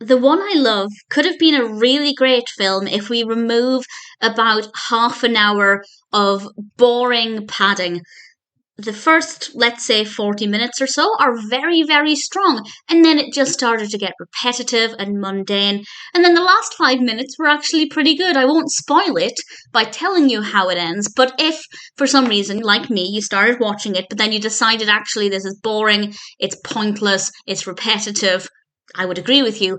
The One I Love could have been a really great film if we remove about half an hour of boring padding. The first, let's say, 40 minutes or so are very, very strong. And then it just started to get repetitive and mundane. And then the last 5 minutes were actually pretty good. I won't spoil it by telling you how it ends. But if, for some reason, like me, you started watching it, but then you decided actually this is boring, it's pointless, it's repetitive, I would agree with you.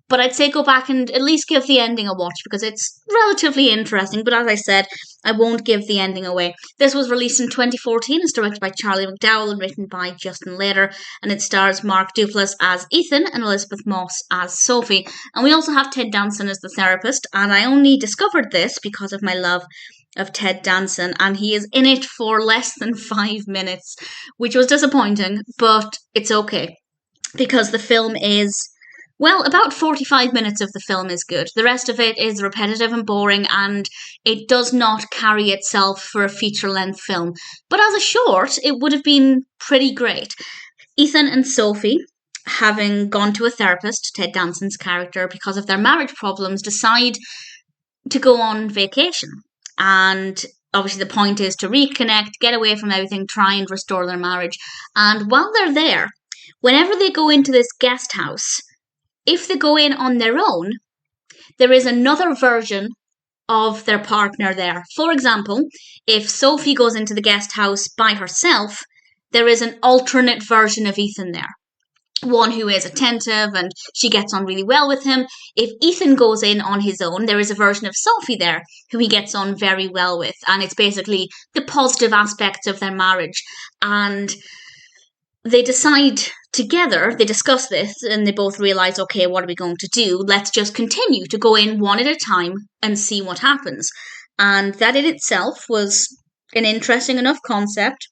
But I'd say go back and at least give the ending a watch because it's relatively interesting. But as I said, I won't give the ending away. This was released in 2014. It's directed by Charlie McDowell and written by Justin Lader. And it stars Mark Duplass as Ethan and Elisabeth Moss as Sophie. And we also have Ted Danson as the therapist. And I only discovered this because of my love of Ted Danson. And he is in it for less than 5 minutes, which was disappointing. But it's okay because the film is... Well, about 45 minutes of the film is good. The rest of it is repetitive and boring, and it does not carry itself for a feature-length film. But as a short, it would have been pretty great. Ethan and Sophie, having gone to a therapist, Ted Danson's character, because of their marriage problems, decide to go on vacation. And obviously the point is to reconnect, get away from everything, try and restore their marriage. And while they're there, whenever they go into this guest house, if they go in on their own, there is another version of their partner there. For example, if Sophie goes into the guest house by herself, there is an alternate version of Ethan there. One who is attentive and she gets on really well with him. If Ethan goes in on his own, there is a version of Sophie there who he gets on very well with. And it's basically the positive aspects of their marriage. And they decide together, they discuss this, and they both realize, okay, what are we going to do? Let's just continue to go in one at a time and see what happens. And that in itself was an interesting enough concept.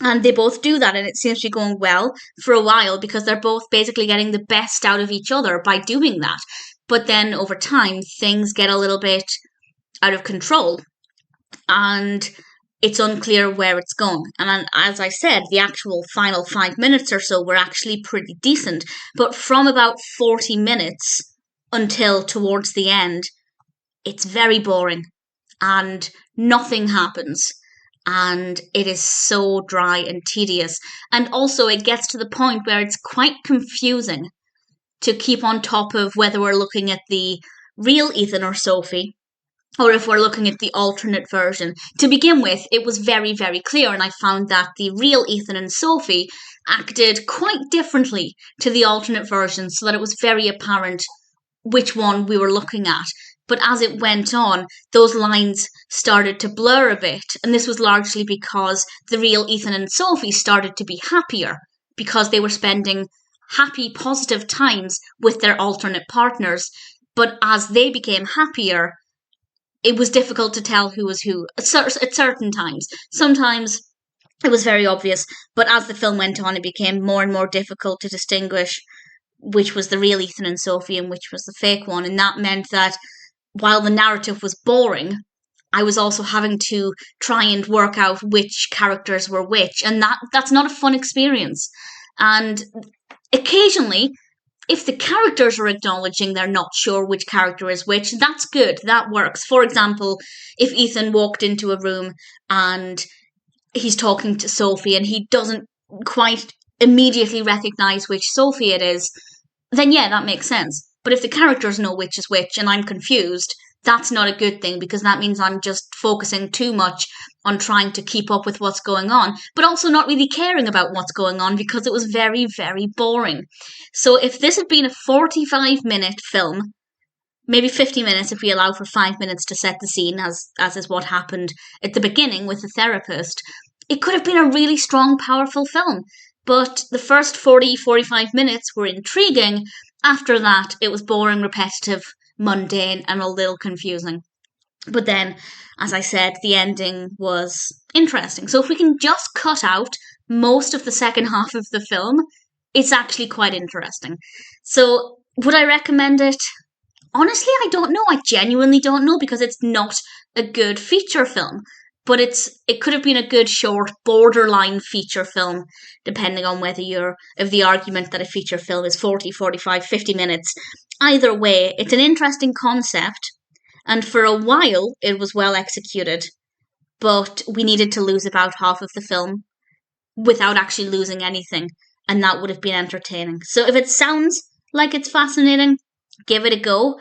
And they both do that, and it seems to be going well for a while because they're both basically getting the best out of each other by doing that. But then over time, things get a little bit out of control. And it's unclear where it's going. And as I said, the actual final 5 minutes or so were actually pretty decent. But from about 40 minutes until towards the end, it's very boring. And nothing happens. And it is so dry and tedious. And also it gets to the point where it's quite confusing to keep on top of whether we're looking at the real Ethan or Sophie, or if we're looking at the alternate version. To begin with, it was very, very clear, and I found that the real Ethan and Sophie acted quite differently to the alternate version, so that it was very apparent which one we were looking at. But as it went on, those lines started to blur a bit, and this was largely because the real Ethan and Sophie started to be happier, because they were spending happy, positive times with their alternate partners. But as they became happier, it was difficult to tell who was who at certain times. Sometimes it was very obvious, but as the film went on, it became more and more difficult to distinguish which was the real Ethan and Sophie and which was the fake one. And that meant that while the narrative was boring, I was also having to try and work out which characters were which. And that's not a fun experience. And occasionally, if the characters are acknowledging they're not sure which character is which, that's good, that works. For example, if Ethan walked into a room and he's talking to Sophie and he doesn't quite immediately recognise which Sophie it is, then yeah, that makes sense. But if the characters know which is which and I'm confused, that's not a good thing because that means I'm just focusing too much on trying to keep up with what's going on, but also not really caring about what's going on because it was very, very boring. So if this had been a 45-minute film, maybe 50 minutes if we allow for 5 minutes to set the scene, as is what happened at the beginning with the therapist, it could have been a really strong, powerful film. But the first 45 minutes were intriguing. After that, it was boring, repetitive, mundane, and a little confusing. But then, as I said, the ending was interesting. So if we can just cut out most of the second half of the film, it's actually quite interesting. So would I recommend it? Honestly, I don't know. I genuinely don't know because it's not a good feature film. But it could have been a good short borderline feature film, depending on whether you're of the argument that a feature film is 40, 45, 50 minutes either way, it's an interesting concept, and for a while it was well executed, but we needed to lose about half of the film without actually losing anything, and that would have been entertaining. So if it sounds like it's fascinating, give it a go,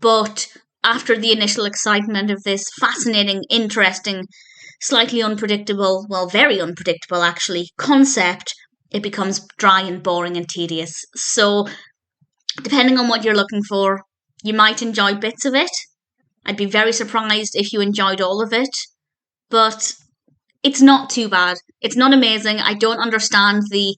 but after the initial excitement of this fascinating, interesting, slightly unpredictable, well, very unpredictable actually, concept, it becomes dry and boring and tedious. So, depending on what you're looking for, you might enjoy bits of it. I'd be very surprised if you enjoyed all of it, but it's not too bad. It's not amazing. I don't understand the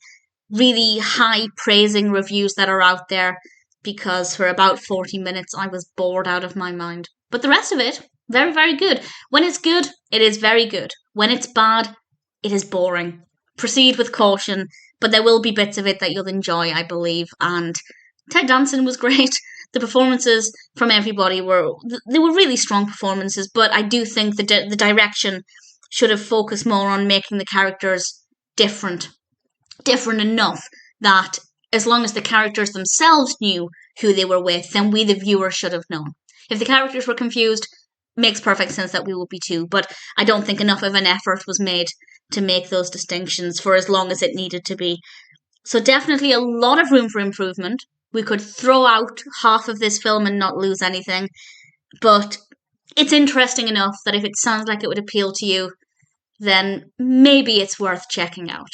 really high praising reviews that are out there because for about 40 minutes I was bored out of my mind. But the rest of it, very, very good. When it's good, it is very good. When it's bad, it is boring. Proceed with caution, but there will be bits of it that you'll enjoy, I believe. And Ted Danson was great. The performances from everybody were really strong performances, but I do think the direction should have focused more on making the characters different enough that as long as the characters themselves knew who they were with, then we, the viewer, should have known. If the characters were confused, makes perfect sense that we would be too, but I don't think enough of an effort was made to make those distinctions for as long as it needed to be. So definitely a lot of room for improvement. We could throw out half of this film and not lose anything, but it's interesting enough that if it sounds like it would appeal to you, then maybe it's worth checking out.